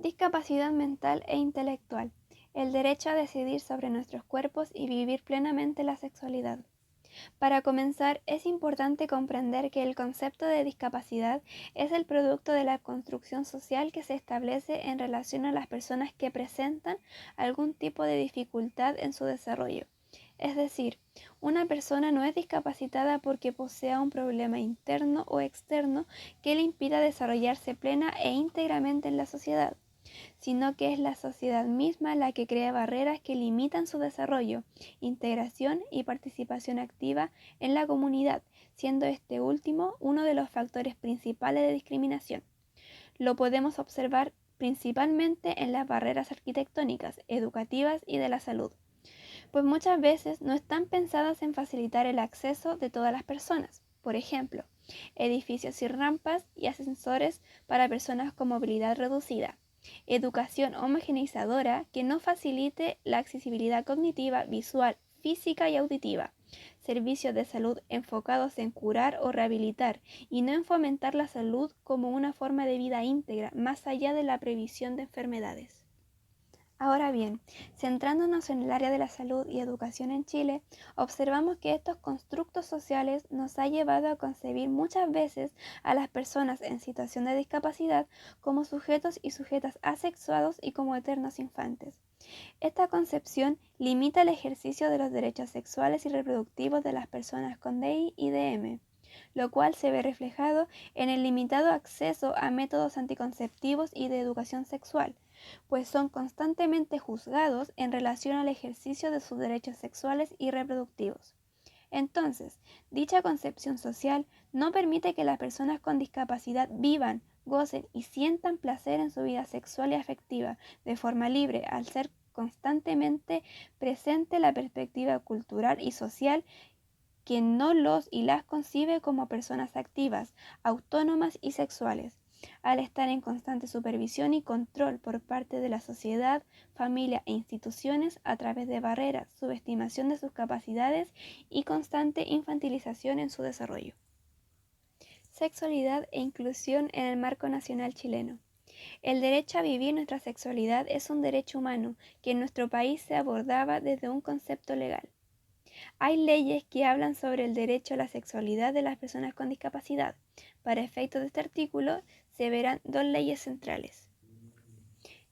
Discapacidad mental e intelectual. El derecho a decidir sobre nuestros cuerpos y vivir plenamente la sexualidad. Para comenzar, es importante comprender que el concepto de discapacidad es el producto de la construcción social que se establece en relación a las personas que presentan algún tipo de dificultad en su desarrollo. Es decir, una persona no es discapacitada porque posea un problema interno o externo que le impida desarrollarse plena e íntegramente en la sociedad, sino que es la sociedad misma la que crea barreras que limitan su desarrollo, integración y participación activa en la comunidad, siendo este último uno de los factores principales de discriminación. Lo podemos observar principalmente en las barreras arquitectónicas, educativas y de la salud, pues muchas veces no están pensadas en facilitar el acceso de todas las personas. Por ejemplo, edificios sin rampas y ascensores para personas con movilidad reducida. Educación homogeneizadora que no facilite la accesibilidad cognitiva, visual, física y auditiva. Servicios de salud enfocados en curar o rehabilitar y no en fomentar la salud como una forma de vida íntegra, más allá de la previsión de enfermedades. Ahora bien, centrándonos en el área de la salud y educación en Chile, observamos que estos constructos sociales nos ha llevado a concebir muchas veces a las personas en situación de discapacidad como sujetos y sujetas asexuados y como eternos infantes. Esta concepción limita el ejercicio de los derechos sexuales y reproductivos de las personas con DI y DM, lo cual se ve reflejado en el limitado acceso a métodos anticonceptivos y de educación sexual, pues son constantemente juzgados en relación al ejercicio de sus derechos sexuales y reproductivos. Entonces, dicha concepción social no permite que las personas con discapacidad vivan, gocen y sientan placer en su vida sexual y afectiva de forma libre, al ser constantemente presente la perspectiva cultural y social que no los y las concibe como personas activas, autónomas y sexuales, al estar en constante supervisión y control por parte de la sociedad, familia e instituciones a través de barreras, subestimación de sus capacidades y constante infantilización en su desarrollo. Sexualidad e inclusión en el marco nacional chileno. El derecho a vivir nuestra sexualidad es un derecho humano que en nuestro país se abordaba desde un concepto legal. Hay leyes que hablan sobre el derecho a la sexualidad de las personas con discapacidad. Para efectos de este artículo se verán dos leyes centrales.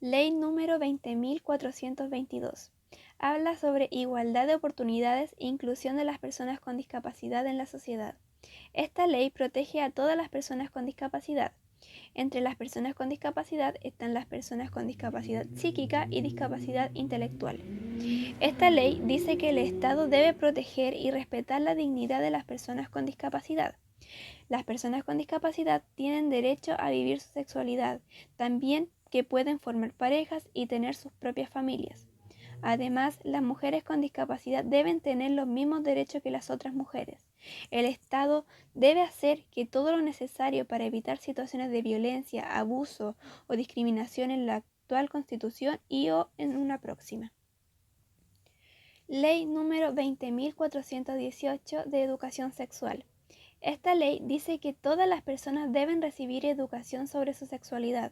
Ley número 20.422. Habla sobre igualdad de oportunidades e inclusión de las personas con discapacidad en la sociedad. Esta ley protege a todas las personas con discapacidad. Entre las personas con discapacidad están las personas con discapacidad psíquica y discapacidad intelectual. Esta ley dice que el Estado debe proteger y respetar la dignidad de las personas con discapacidad. Las personas con discapacidad tienen derecho a vivir su sexualidad, también que pueden formar parejas y tener sus propias familias. Además, las mujeres con discapacidad deben tener los mismos derechos que las otras mujeres. El Estado debe hacer que todo lo necesario para evitar situaciones de violencia, abuso o discriminación en la actual Constitución y o en una próxima. Ley número 20.418 de educación sexual. Esta ley dice que todas las personas deben recibir educación sobre su sexualidad.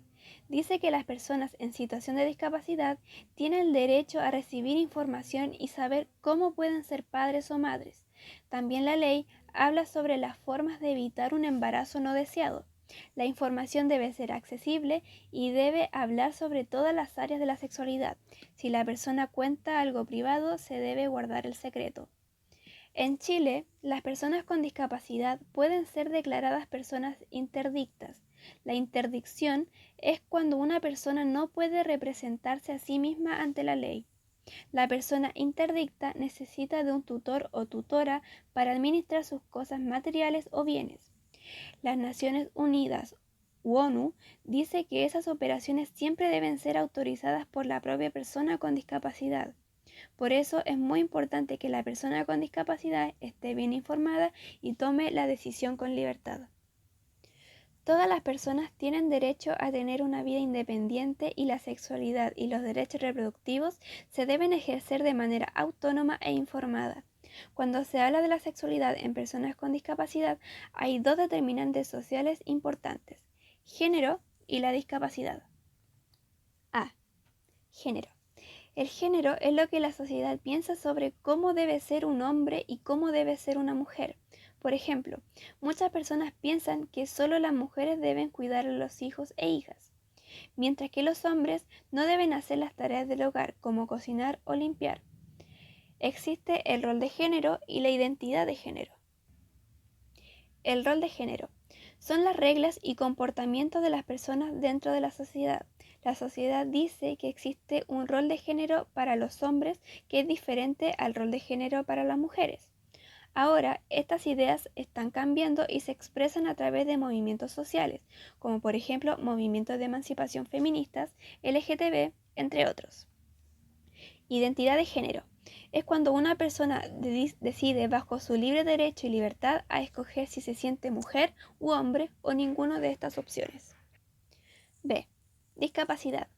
Dice que las personas en situación de discapacidad tienen derecho a recibir información y saber cómo pueden ser padres o madres. También la ley habla sobre las formas de evitar un embarazo no deseado. La información debe ser accesible y debe hablar sobre todas las áreas de la sexualidad. Si la persona cuenta algo privado, se debe guardar el secreto. En Chile, las personas con discapacidad pueden ser declaradas personas interdictas. La interdicción es cuando una persona no puede representarse a sí misma ante la ley. La persona interdicta necesita de un tutor o tutora para administrar sus cosas materiales o bienes. Las Naciones Unidas u ONU dice que esas operaciones siempre deben ser autorizadas por la propia persona con discapacidad. Por eso es muy importante que la persona con discapacidad esté bien informada y tome la decisión con libertad. Todas las personas tienen derecho a tener una vida independiente y la sexualidad y los derechos reproductivos se deben ejercer de manera autónoma e informada. Cuando se habla de la sexualidad en personas con discapacidad, hay dos determinantes sociales importantes: género y la discapacidad. A. Género. El género es lo que la sociedad piensa sobre cómo debe ser un hombre y cómo debe ser una mujer. Por ejemplo, muchas personas piensan que solo las mujeres deben cuidar a los hijos e hijas, mientras que los hombres no deben hacer las tareas del hogar como cocinar o limpiar. Existe el rol de género y la identidad de género. El rol de género son las reglas y comportamientos de las personas dentro de la sociedad. La sociedad dice que existe un rol de género para los hombres que es diferente al rol de género para las mujeres. Ahora, estas ideas están cambiando y se expresan a través de movimientos sociales, como por ejemplo movimientos de emancipación feministas, LGTB, entre otros. Identidad de género. Es cuando una persona decide bajo su libre derecho y libertad a escoger si se siente mujer u hombre o ninguna de estas opciones. B. Discapacidad.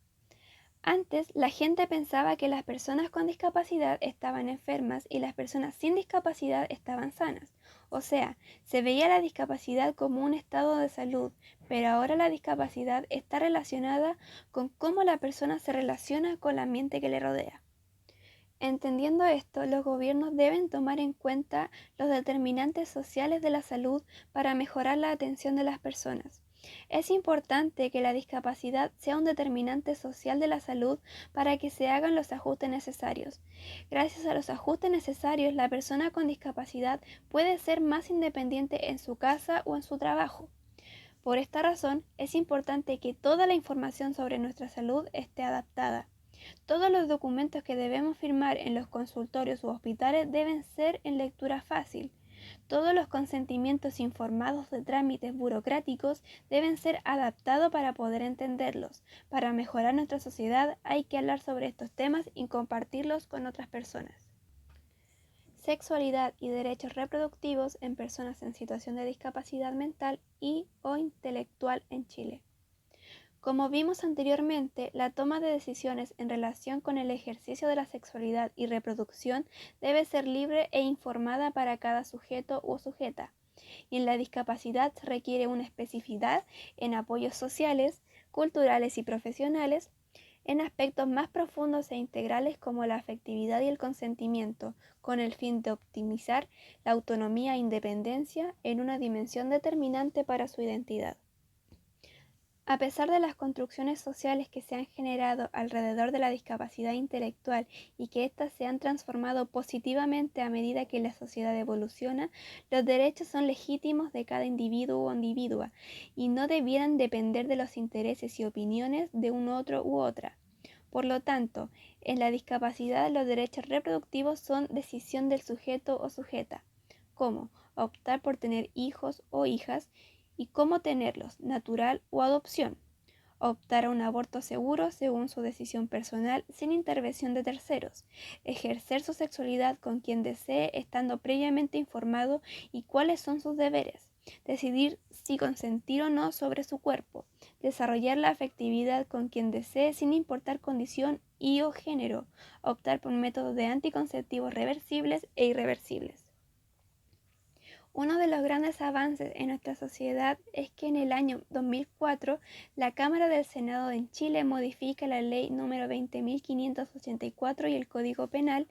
Antes, la gente pensaba que las personas con discapacidad estaban enfermas y las personas sin discapacidad estaban sanas. O sea, se veía la discapacidad como un estado de salud, pero ahora la discapacidad está relacionada con cómo la persona se relaciona con el ambiente que le rodea. Entendiendo esto, los gobiernos deben tomar en cuenta los determinantes sociales de la salud para mejorar la atención de las personas. Es importante que la discapacidad sea un determinante social de la salud para que se hagan los ajustes necesarios. Gracias a los ajustes necesarios, la persona con discapacidad puede ser más independiente en su casa o en su trabajo. Por esta razón, es importante que toda la información sobre nuestra salud esté adaptada. Todos los documentos que debemos firmar en los consultorios u hospitales deben ser en lectura fácil. Todos los consentimientos informados de trámites burocráticos deben ser adaptados para poder entenderlos. Para mejorar nuestra sociedad hay que hablar sobre estos temas y compartirlos con otras personas. Sexualidad y derechos reproductivos en personas en situación de discapacidad mental y o intelectual en Chile. Como vimos anteriormente, la toma de decisiones en relación con el ejercicio de la sexualidad y reproducción debe ser libre e informada para cada sujeto o sujeta, y en la discapacidad se requiere una especificidad en apoyos sociales, culturales y profesionales, en aspectos más profundos e integrales como la afectividad y el consentimiento, con el fin de optimizar la autonomía e independencia en una dimensión determinante para su identidad. A pesar de las construcciones sociales que se han generado alrededor de la discapacidad intelectual y que éstas se han transformado positivamente a medida que la sociedad evoluciona, los derechos son legítimos de cada individuo o individua y no debieran depender de los intereses y opiniones de un otro u otra. Por lo tanto, en la discapacidad los derechos reproductivos son decisión del sujeto o sujeta, como optar por tener hijos o hijas, y cómo tenerlos, natural o adopción. Optar a un aborto seguro según su decisión personal sin intervención de terceros. Ejercer su sexualidad con quien desee estando previamente informado y cuáles son sus deberes. Decidir si consentir o no sobre su cuerpo. Desarrollar la afectividad con quien desee sin importar condición y o género. Optar por métodos de anticonceptivos reversibles e irreversibles. Uno de los grandes avances en nuestra sociedad es que en el año 2004 la Cámara del Senado en Chile modifica la Ley número 20.584 y el Código Penal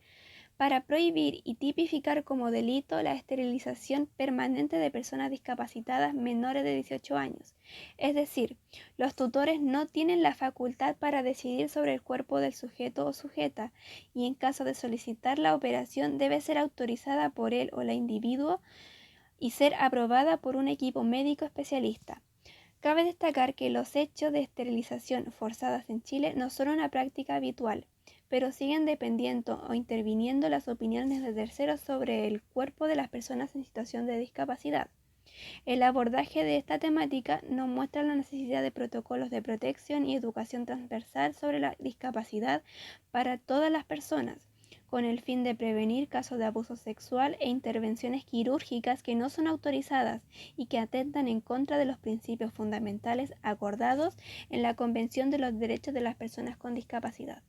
para prohibir y tipificar como delito la esterilización permanente de personas discapacitadas menores de 18 años. Es decir, los tutores no tienen la facultad para decidir sobre el cuerpo del sujeto o sujeta y en caso de solicitar la operación debe ser autorizada por él o la individuo y ser aprobada por un equipo médico especialista. Cabe destacar que los hechos de esterilización forzadas en Chile no son una práctica habitual, pero siguen dependiendo o interviniendo las opiniones de terceros sobre el cuerpo de las personas en situación de discapacidad. El abordaje de esta temática nos muestra la necesidad de protocolos de protección y educación transversal sobre la discapacidad para todas las personas, con el fin de prevenir casos de abuso sexual e intervenciones quirúrgicas que no son autorizadas y que atentan en contra de los principios fundamentales acordados en la Convención de los Derechos de las Personas con Discapacidad.